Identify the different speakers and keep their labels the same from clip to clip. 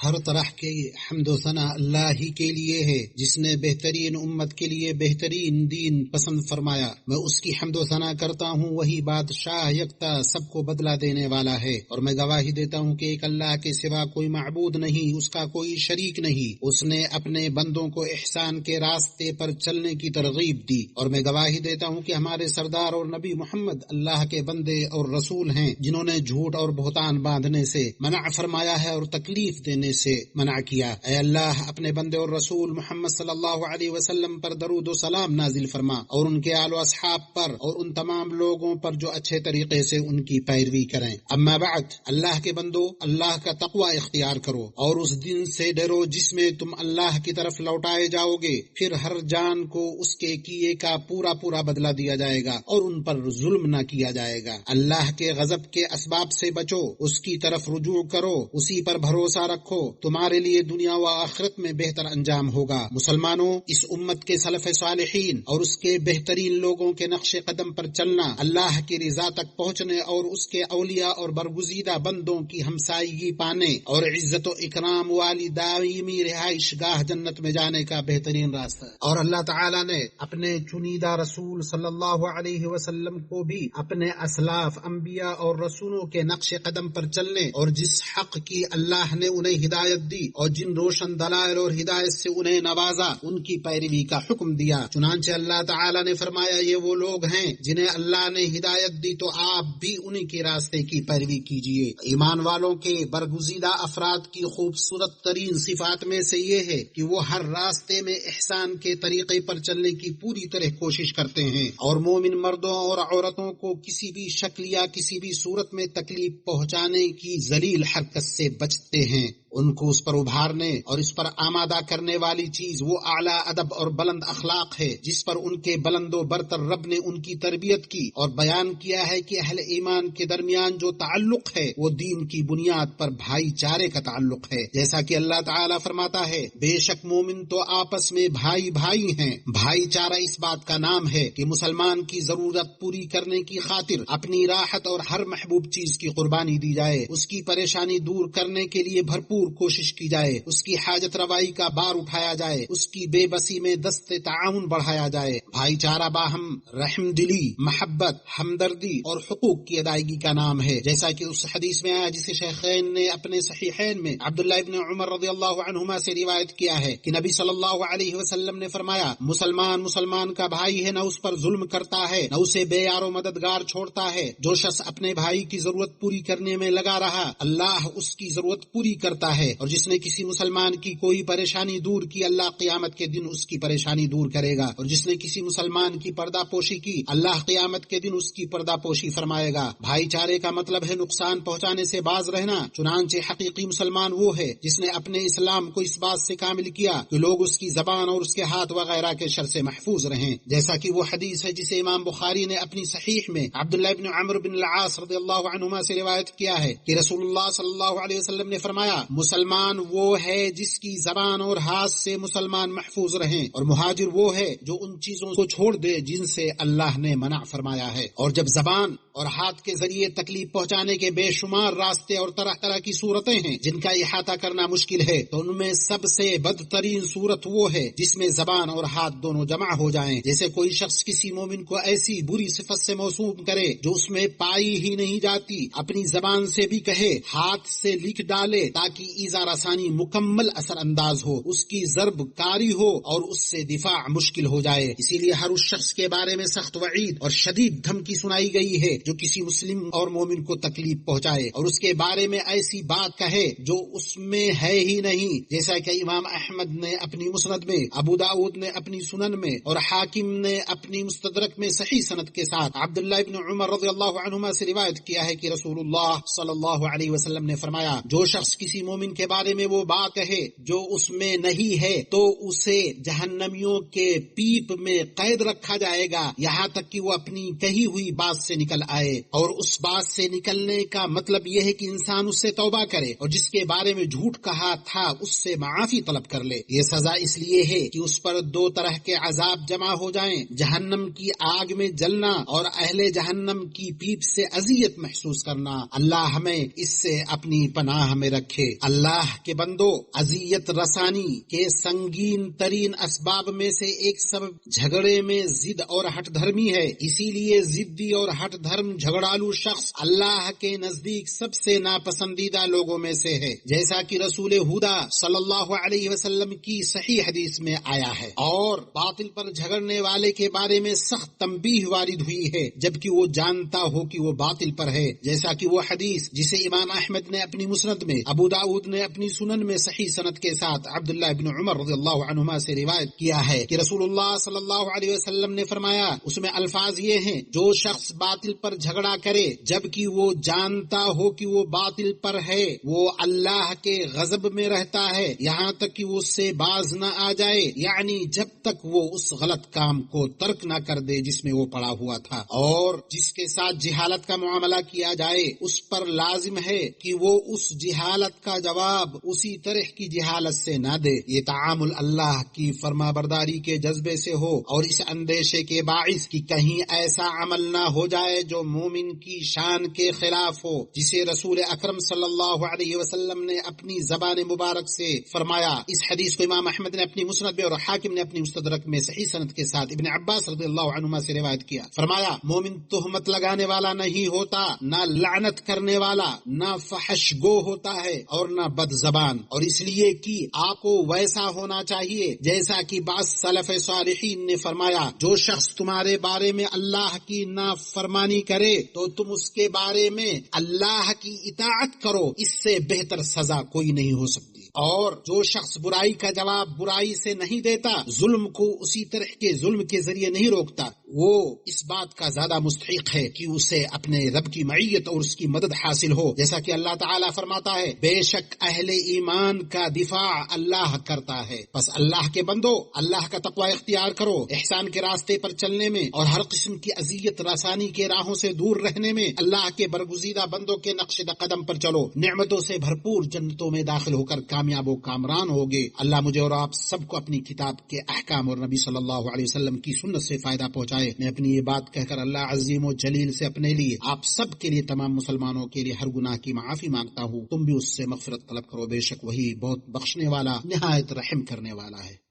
Speaker 1: ہر طرح کی حمد و ثنا اللہ ہی کے لیے ہے جس نے بہترین امت کے لیے بہترین دین پسند فرمایا۔ میں اس کی حمد و ثنا کرتا ہوں، وہی بادشاہ یکتا سب کو بدلہ دینے والا ہے، اور میں گواہی دیتا ہوں کہ ایک اللہ کے سوا کوئی معبود نہیں، اس کا کوئی شریک نہیں۔ اس نے اپنے بندوں کو احسان کے راستے پر چلنے کی ترغیب دی، اور میں گواہی دیتا ہوں کہ ہمارے سردار اور نبی محمد اللہ کے بندے اور رسول ہیں، جنہوں نے جھوٹ اور بہتان باندھنے سے منع فرمایا ہے اور تکلیف دینے سے منع کیا۔ اے اللہ، اپنے بندے اور رسول محمد صلی اللہ علیہ وسلم پر درود و سلام نازل فرما، اور ان کے آل و اصحاب پر اور ان تمام لوگوں پر جو اچھے طریقے سے ان کی پیروی کریں۔ اما بعد، اللہ کے بندو، اللہ کا تقوی اختیار کرو اور اس دن سے ڈرو جس میں تم اللہ کی طرف لوٹائے جاؤ گے، پھر ہر جان کو اس کے کیے کا پورا پورا بدلہ دیا جائے گا اور ان پر ظلم نہ کیا جائے گا۔ اللہ کے غضب کے اسباب سے بچو، اس کی طرف رجوع کرو، اسی پر بھروسہ رکھو، تمہارے لیے دنیا و آخرت میں بہتر انجام ہوگا۔ مسلمانوں، اس امت کے سلف صالحین اور اس کے بہترین لوگوں کے نقش قدم پر چلنا، اللہ کی رضا تک پہنچنے اور اس کے اولیاء اور برگزیدہ بندوں کی ہمسائیگی پانے اور عزت و اکرام والی دائمی رہائش گاہ جنت میں جانے کا بہترین راستہ ہے۔ اور اللہ تعالی نے اپنے چنیدہ رسول صلی اللہ علیہ وسلم کو بھی اپنے اسلاف انبیاء اور رسولوں کے نقش قدم پر چلنے اور جس حق کی اللہ نے انہیں ہدایت دی اور جن روشن دلائل اور ہدایت سے انہیں نوازا، ان کی پیروی کا حکم دیا۔ چنانچہ اللہ تعالی نے فرمایا، یہ وہ لوگ ہیں جنہیں اللہ نے ہدایت دی، تو آپ بھی انہی کے راستے کی پیروی کیجیے۔ ایمان والوں کے برگزیدہ افراد کی خوبصورت ترین صفات میں سے یہ ہے کہ وہ ہر راستے میں احسان کے طریقے پر چلنے کی پوری طرح کوشش کرتے ہیں، اور مومن مردوں اور عورتوں کو کسی بھی شکل یا کسی بھی صورت میں تکلیف پہنچانے کی ذلیل حرکت سے بچتے ہیں۔ ان کو اس پر ابھارنے اور اس پر آمادہ کرنے والی چیز وہ اعلیٰ ادب اور بلند اخلاق ہے جس پر ان کے بلند و برتر رب نے ان کی تربیت کی اور بیان کیا ہے کہ اہل ایمان کے درمیان جو تعلق ہے وہ دین کی بنیاد پر بھائی چارے کا تعلق ہے، جیسا کہ اللہ تعالیٰ فرماتا ہے، بے شک مومن تو آپس میں بھائی بھائی ہیں۔ بھائی چارہ اس بات کا نام ہے کہ مسلمان کی ضرورت پوری کرنے کی خاطر اپنی راحت اور ہر محبوب چیز کی قربانی دی جائے، اس کی پریشانی دور کرنے کے لیے بھرپور کوشش کی جائے، اس کی حاجت روائی کا بار اٹھایا جائے، اس کی بے بسی میں دست تعاون بڑھایا جائے۔ بھائی چارہ باہم رحم دلی، محبت، ہمدردی اور حقوق کی ادائیگی کا نام ہے، جیسا کہ اس حدیث میں آیا جسے شیخین نے اپنے صحیحین میں عبداللہ ابن عمر رضی اللہ عنہما سے روایت کیا ہے کہ نبی صلی اللہ علیہ وسلم نے فرمایا، مسلمان کا بھائی ہے، نہ اس پر ظلم کرتا ہے، نہ اسے بے یار و مددگار چھوڑتا ہے۔ جو شخص اپنے بھائی کی ضرورت پوری کرنے میں لگا رہا، اللہ اس کی ضرورت پوری کرتا ہے، اور جس نے کسی مسلمان کی کوئی پریشانی دور کی، اللہ قیامت کے دن اس کی پریشانی دور کرے گا، اور جس نے کسی مسلمان کی پردہ پوشی کی، اللہ قیامت کے دن اس کی پردہ پوشی فرمائے گا۔ بھائی چارے کا مطلب ہے نقصان پہنچانے سے باز رہنا، چنانچہ حقیقی مسلمان وہ ہے جس نے اپنے اسلام کو اس بات سے کامل کیا کہ لوگ اس کی زبان اور اس کے ہاتھ وغیرہ کے شر سے محفوظ رہیں، جیسا کہ وہ حدیث ہے جسے امام بخاری نے اپنی صحیح میں عبداللہ ابن عمرو بن العاص رضی اللہ عنہما سے روایت کیا ہے کہ رسول اللہ صلی اللہ علیہ وسلم نے فرمایا، مسلمان وہ ہے جس کی زبان اور ہاتھ سے مسلمان محفوظ رہیں، اور مہاجر وہ ہے جو ان چیزوں کو چھوڑ دے جن سے اللہ نے منع فرمایا ہے۔ اور جب زبان اور ہاتھ کے ذریعے تکلیف پہنچانے کے بے شمار راستے اور طرح طرح کی صورتیں ہیں جن کا احاطہ کرنا مشکل ہے، تو ان میں سب سے بدترین صورت وہ ہے جس میں زبان اور ہاتھ دونوں جمع ہو جائیں، جیسے کوئی شخص کسی مومن کو ایسی بری صفت سے موسوم کرے جو اس میں پائی ہی نہیں جاتی، اپنی زبان سے بھی کہے، ہاتھ سے لکھ ڈالے تاکہ ایذا رسانی مکمل اثر انداز ہو، اس کی ضرب کاری ہو اور اس سے دفاع مشکل ہو جائے۔ اسی لیے ہر اس شخص کے بارے میں سخت وعید اور شدید دھمکی سنائی گئی ہے جو کسی مسلم اور مومن کو تکلیف پہنچائے اور اس کے بارے میں ایسی بات کہے جو اس میں ہے ہی نہیں، جیسا کہ امام احمد نے اپنی مسند میں، ابو داؤد نے اپنی سنن میں اور حاکم نے اپنی مستدرک میں صحیح سند کے ساتھ عبداللہ ابن عمر رضی اللہ عنہما سے روایت کیا ہے کہ رسول اللہ صلی اللہ علیہ وسلم نے فرمایا، جو شخص کسی مومن کے بارے میں وہ بات کہے جو اس میں نہیں ہے تو اسے جہنمیوں کے پیپ میں قید رکھا جائے گا، یہاں تک کہ وہ اپنی کہی ہوئی بات سے نکل آئے، اور اس بات سے نکلنے کا مطلب یہ ہے کہ انسان اس سے توبہ کرے اور جس کے بارے میں جھوٹ کہا تھا اس سے معافی طلب کر لے۔ یہ سزا اس لیے ہے کہ اس پر دو طرح کے عذاب جمع ہو جائیں، جہنم کی آگ میں جلنا اور اہل جہنم کی پیپ سے اذیت محسوس کرنا۔ اللہ ہمیں اس سے اپنی پناہ میں رکھے۔ اللہ کے بندو، اذیت رسانی کے سنگین ترین اسباب میں سے ایک سبب جھگڑے میں ضد اور ہٹ دھرمی ہے۔ اسی لیے ضدی اور ہٹ دھرم جھگڑالو شخص اللہ کے نزدیک سب سے ناپسندیدہ لوگوں میں سے ہے، جیسا کہ رسول خدا صلی اللہ علیہ وسلم کی صحیح حدیث میں آیا ہے۔ اور باطل پر جھگڑنے والے کے بارے میں سخت تنبیہ وارد ہوئی ہے جبکہ وہ جانتا ہو کہ وہ باطل پر ہے، جیسا کہ وہ حدیث جسے امام احمد نے اپنی مسند میں، ابو داؤد نے اپنی سنن میں صحیح سند کے ساتھ عبداللہ بن عمر رضی اللہ عنہما سے روایت کیا ہے کہ رسول اللہ صلی اللہ علیہ وسلم نے فرمایا، اس میں الفاظ یہ ہیں: جو شخص باطل پر جھگڑا کرے جبکہ وہ جانتا ہو کہ وہ باطل پر ہے، وہ اللہ کے غضب میں رہتا ہے یہاں تک کہ وہ اس سے باز نہ آ جائے، یعنی جب تک وہ اس غلط کام کو ترک نہ کر دے جس میں وہ پڑا ہوا تھا۔ اور جس کے ساتھ جہالت کا معاملہ کیا جائے اس پر لازم ہے کہ وہ اس جہالت کا جواب اسی طرح کی جہالت سے نہ دے۔ یہ تعامل اللہ کی فرما برداری کے جذبے سے ہو اور اس اندیشے کے باعث کہ کہیں ایسا عمل نہ ہو جائے جو مومن کی شان کے خلاف ہو، جسے رسول اکرم صلی اللہ علیہ وسلم نے اپنی زبان مبارک سے فرمایا۔ اس حدیث کو امام احمد نے اپنی مسند میں اور حاکم نے اپنی مستدرک میں صحیح سند کے ساتھ ابن عباس رضی اللہ عنہما سے روایت کیا۔ فرمایا، مومن تہمت لگانے والا نہیں ہوتا، نہ لعنت کرنے والا، نہ فحش گو ہوتا ہے اور نہ بد زبان، اور اس لیے کہ آپ کو ویسا ہونا چاہیے جیسا کہ بعض سلف صالحین نے فرمایا، جو شخص تمہارے بارے میں اللہ کی نافرمانی کرے تو تم اس کے بارے میں اللہ کی اطاعت کرو، اس سے بہتر سزا کوئی نہیں ہو سکتی۔ اور جو شخص برائی کا جواب برائی سے نہیں دیتا، ظلم کو اسی طرح کے ظلم کے ذریعے نہیں روکتا، وہ اس بات کا زیادہ مستحق ہے کہ اسے اپنے رب کی معیت اور اس کی مدد حاصل ہو، جیسا کہ اللہ تعالیٰ فرماتا ہے، بے شک اہل ایمان کا دفاع اللہ کرتا ہے۔ پس اللہ کے بندو، اللہ کا تقوی اختیار کرو، احسان کے راستے پر چلنے میں اور ہر قسم کی اذیت رسانی کے راہوں سے دور رہنے میں اللہ کے برگزیدہ بندوں کے نقش قدم پر چلو، نعمتوں سے بھرپور جنتوں میں داخل ہو کر کامیاب و کامران ہوگے۔ اللہ مجھے اور آپ سب کو اپنی کتاب کے احکام اور نبی صلی اللہ علیہ وسلم کی سنت سے فائدہ پہنچائے۔ میں اپنی یہ بات کہہ کر اللہ عظیم و جلیل سے اپنے لیے، آپ سب کے لیے، تمام مسلمانوں کے لیے ہر گناہ کی معافی مانگتا ہوں۔ تم بھی اس سے مغفرت طلب کرو، بے شک وہی بہت بخشنے والا، نہایت رحم کرنے والا ہے۔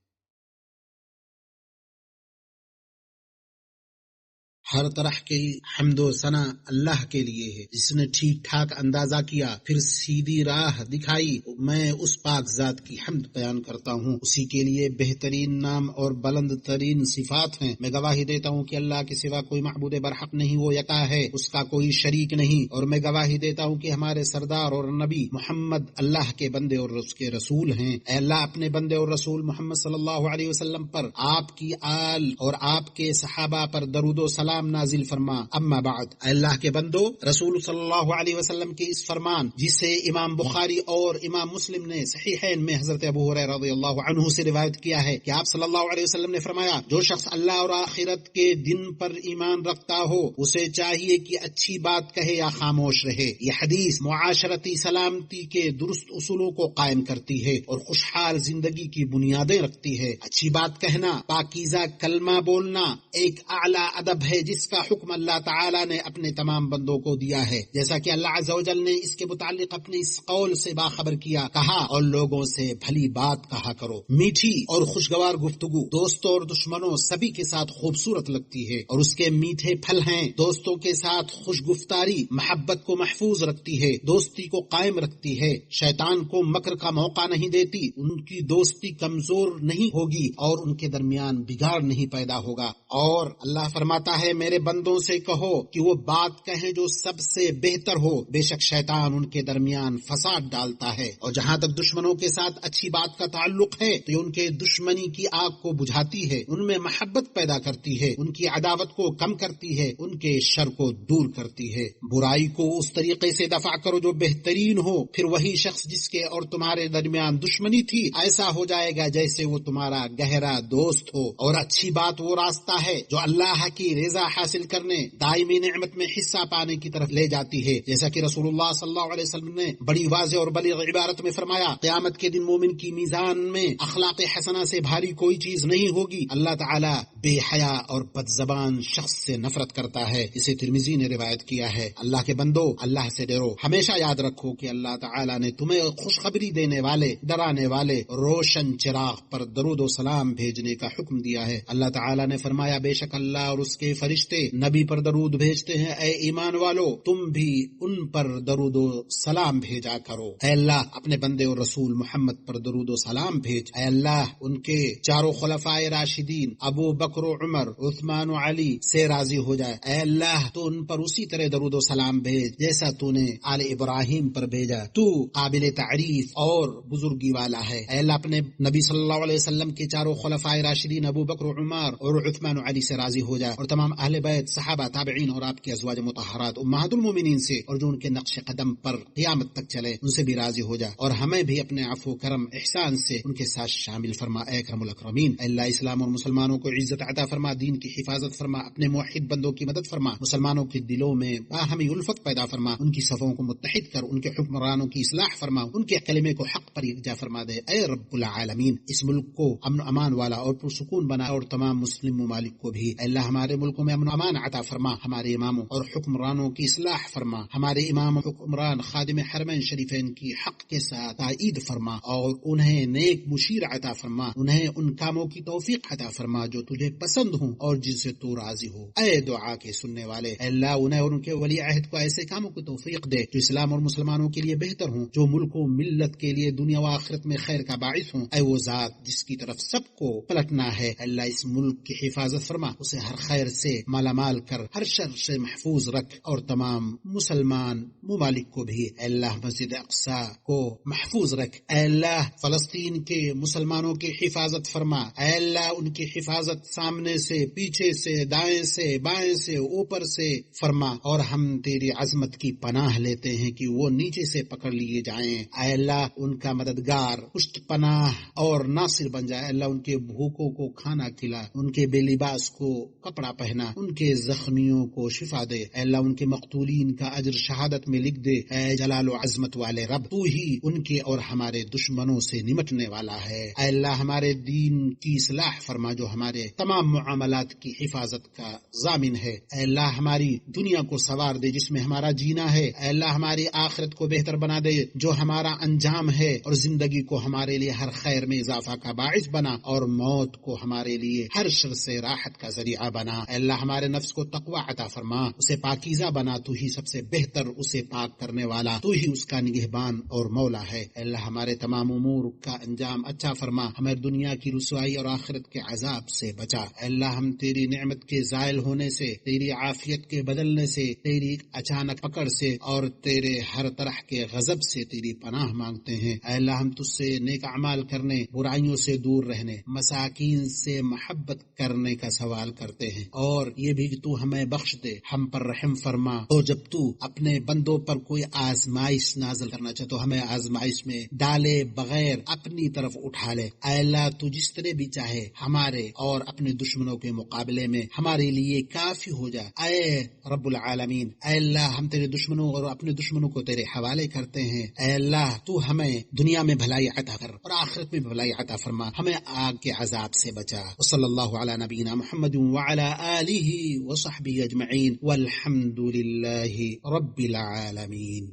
Speaker 1: ہر طرح کی حمد و ثنا اللہ کے لیے ہے جس نے ٹھیک ٹھاک اندازہ کیا پھر سیدھی راہ دکھائی۔ میں اس پاک ذات کی حمد بیان کرتا ہوں، اسی کے لیے بہترین نام اور بلند ترین صفات ہیں۔ میں گواہی دیتا ہوں کہ اللہ کے سوا کوئی معبود برحق نہیں، وہ یکا ہے، اس کا کوئی شریک نہیں، اور میں گواہی دیتا ہوں کہ ہمارے سردار اور نبی محمد اللہ کے بندے اور اس کے رسول ہیں۔ اے اللہ، اپنے بندے اور رسول محمد صلی اللہ علیہ وسلم پر، آپ کی آل اور آپ کے صحابہ پر درود و سلام نازل فرما۔ اما بعد، اے اللہ کے بندو، رسول صلی اللہ علیہ وسلم کے اس فرمان جسے امام بخاری اور امام مسلم نے صحیحین میں حضرت ابو ہریرہ رضی اللہ عنہ سے روایت کیا ہے کہ آپ صلی اللہ علیہ وسلم نے فرمایا، جو شخص اللہ اور آخرت کے دن پر ایمان رکھتا ہو اسے چاہیے کہ اچھی بات کہے یا خاموش رہے۔ یہ حدیث معاشرتی سلامتی کے درست اصولوں کو قائم کرتی ہے اور خوشحال زندگی کی بنیادیں رکھتی ہے۔ اچھی بات کہنا، پاکیزہ کلمہ بولنا ایک اعلیٰ ادب ہے جس کا حکم اللہ تعالیٰ نے اپنے تمام بندوں کو دیا ہے، جیسا کہ اللہ عز و جل نے اس کے متعلق اپنے اس قول سے باخبر کیا، کہا، اور لوگوں سے بھلی بات کہا کرو۔ میٹھی اور خوشگوار گفتگو دوستوں اور دشمنوں سبھی کے ساتھ خوبصورت لگتی ہے اور اس کے میٹھے پھل ہیں۔ دوستوں کے ساتھ خوش گفتاری محبت کو محفوظ رکھتی ہے، دوستی کو قائم رکھتی ہے، شیطان کو مکر کا موقع نہیں دیتی، ان کی دوستی کمزور نہیں ہوگی اور ان کے درمیان بگاڑ نہیں پیدا ہوگا۔ اور اللہ فرماتا ہے، میرے بندوں سے کہو کہ وہ بات کہیں جو سب سے بہتر ہو، بے شک شیطان ان کے درمیان فساد ڈالتا ہے۔ اور جہاں تک دشمنوں کے ساتھ اچھی بات کا تعلق ہے تو ان کے دشمنی کی آگ کو بجھاتی ہے، ان میں محبت پیدا کرتی ہے، ان کی عداوت کو کم کرتی ہے، ان کے شر کو دور کرتی ہے۔ برائی کو اس طریقے سے دفع کرو جو بہترین ہو، پھر وہی شخص جس کے اور تمہارے درمیان دشمنی تھی ایسا ہو جائے گا جیسے وہ تمہارا گہرا دوست ہو۔ اور اچھی بات وہ راستہ ہے جو اللہ کی رضا فلاح حاصل کرنے، دائمی نعمت میں حصہ پانے کی طرف لے جاتی ہے، جیسا کہ رسول اللہ صلی اللہ علیہ وسلم نے بڑی واضح اور بلیغ عبارت میں فرمایا، قیامت کے دن مومن کی میزان میں اخلاق حسنہ سے بھاری کوئی چیز نہیں ہوگی۔ اللہ تعالی بے حیا اور بد زبان شخص سے نفرت کرتا ہے، اسے ترمذی نے روایت کیا ہے۔ اللہ کے بندو، اللہ سے ڈرو، ہمیشہ یاد رکھو کہ اللہ تعالی نے تمہیں خوشخبری دینے والے، ڈرانے والے روشن چراغ پر درود و سلام بھیجنے کا حکم دیا ہے۔ اللہ تعالی نے فرمایا، بے شک اللہ اور اس کے فرشتے نبی پر درود بھیجتے ہیں، اے ایمان والو تم بھی ان پر درود و سلام بھیجا کرو۔ اے اللہ اپنے بندے اور رسول محمد پر درود و سلام بھیج۔ اے اللہ ان کے چاروں خلفائے راشدین ابو بکر و عمر، عثمان و علی سے راضی ہو جائے۔ اے اللہ تو ان پر اسی طرح درود و سلام بھیج جیسا تو نے آل ابراہیم پر بھیجا، تو قابل تعریف اور بزرگی والا ہے۔ اے اللہ اپنے نبی صلی اللہ علیہ وسلم کے چاروں خلفائے راشدین ابو بکر و عمر اور عثمان و علی سے راضی ہو جائے، اور تمام اہل بیت، صحابہ، تابعین اور آپ کے ازواج مطہرات امہات المومنین سے، اور جو ان کے نقش قدم پر قیامت تک چلے ان سے بھی راضی ہو جائے، اور ہمیں بھی اپنے عفو کرم احسان سے ان کے ساتھ شامل فرما اے اکرم الاکرمین۔ اے اللہ اسلام اور مسلمانوں کو عزت عطا فرما، دین کی حفاظت فرما، اپنے موحد بندوں کی مدد فرما، مسلمانوں کے دلوں میں باہمی الفت پیدا فرما، ان کی صفوں کو متحد کر، ان کے حکمرانوں کی اصلاح فرما، ان کے کلمے کو حق پر یکجا فرما دے اے رب العالمین۔ اس ملک کو امن و امان والا اور پرسکون بنا، اور تمام مسلم ممالک کو بھی اے اللہ ہمارے ملکوں میں امن و امان عطا فرما، ہمارے اماموں اور حکمرانوں کی اصلاح فرما، ہمارے امام حکمران خادم حرمین شریفین کی حق کے ساتھ تائید فرما، اور انہیں نیک مشیر عطا فرما، انہیں ان کاموں کی توفیق عطا فرما جو تجھے پسند ہوں اور جن سے تو راضی ہو۔ اے دعا کے سننے والے، اے اللہ انہیں اور ان کے ولی عہد کو ایسے کاموں کی توفیق دے جو اسلام اور مسلمانوں کے لیے بہتر ہوں، جو ملک و ملت کے لیے دنیا و آخرت میں خیر کا باعث ہوں۔ اے وہ ذات جس کی طرف سب کو پلٹنا ہے، اللہ اس ملک کی حفاظت فرما، اسے ہر خیر سے مالا مال کر، ہر شر سے محفوظ رکھ، اور تمام مسلمان ممالک کو بھی اے اللہ مسجد اقصی کو محفوظ رکھ۔ اے اللہ فلسطین کے مسلمانوں کی حفاظت فرما، اے اللہ ان کی حفاظت سامنے سے، پیچھے سے، دائیں سے، بائیں سے، اوپر سے فرما، اور ہم تیری عظمت کی پناہ لیتے ہیں کہ وہ نیچے سے پکڑ لیے جائیں۔ اے اللہ ان کا مددگار، پشت پناہ اور ناصر بن جائے۔ اللہ ان کے بھوکوں کو کھانا کھلا، ان کے بے لباس کو کپڑا پہنا، ان کے زخمیوں کو شفا دے۔ اے اللہ ان کے مقتولین کا اجر شہادت میں لکھ دے۔ اے جلال و عظمت والے رب، تو ہی ان کے اور ہمارے دشمنوں سے نمٹنے والا ہے۔ اے اللہ ہمارے دین کی اصلاح فرما جو ہمارے تمام معاملات کی حفاظت کا ضامن ہے۔ اے اللہ ہماری دنیا کو سنوار دے جس میں ہمارا جینا ہے۔ اے اللہ ہماری آخرت کو بہتر بنا دے جو ہمارا انجام ہے، اور زندگی کو ہمارے لیے ہر خیر میں اضافہ کا باعث بنا، اور موت کو ہمارے لیے ہر شر سے راحت کا ذریعہ بنا۔ اے اللہ ہمارے نفس کو تقوی عطا فرما، اسے پاکیزہ بنا، تو ہی سب سے بہتر اسے پاک کرنے والا، تو ہی اس کا نگہبان اور مولا ہے۔ اے اللہ ہمارے تمام امور کا انجام اچھا فرما، ہمیں دنیا کی رسوائی اور آخرت کے عذاب سے بچا۔ اے اللہ ہم تیری نعمت کے زائل ہونے سے، تیری عافیت کے بدلنے سے، تیری اچانک پکڑ سے، اور تیرے ہر طرح کے غضب سے تیری پناہ مانگتے ہیں۔ اے اللہ ہم تجھ سے نیک اعمال کرنے، برائیوں سے دور رہنے، مساکین سے محبت کرنے کا سوال کرتے ہیں، اور یہ بھی کہ تو ہمیں بخش دے، ہم پر رحم فرما۔ تو جب تو اپنے بندوں پر کوئی آزمائش نازل کرنا چاہے تو ہمیں آزمائش میں ڈالے بغیر اپنی طرف اٹھا لے۔ اے اللہ تو جس طرح بھی چاہے ہمارے اور اپنے دشمنوں کے مقابلے میں ہمارے لیے کافی ہو جائے۔ اے رب العالمین، اے اللہ ہم تیرے دشمنوں اور اپنے دشمنوں کو تیرے حوالے کرتے ہیں۔ اے اللہ تو ہمیں دنیا میں بھلائی عطا کر اور آخرت میں بھلائی عطا فرما، ہمیں آگ کے عذاب سے بچا۔ وصلی اللہ علی نبینا محمد وعلی آلہ وصحبہ اجمعین، والحمد للہ رب العالمین۔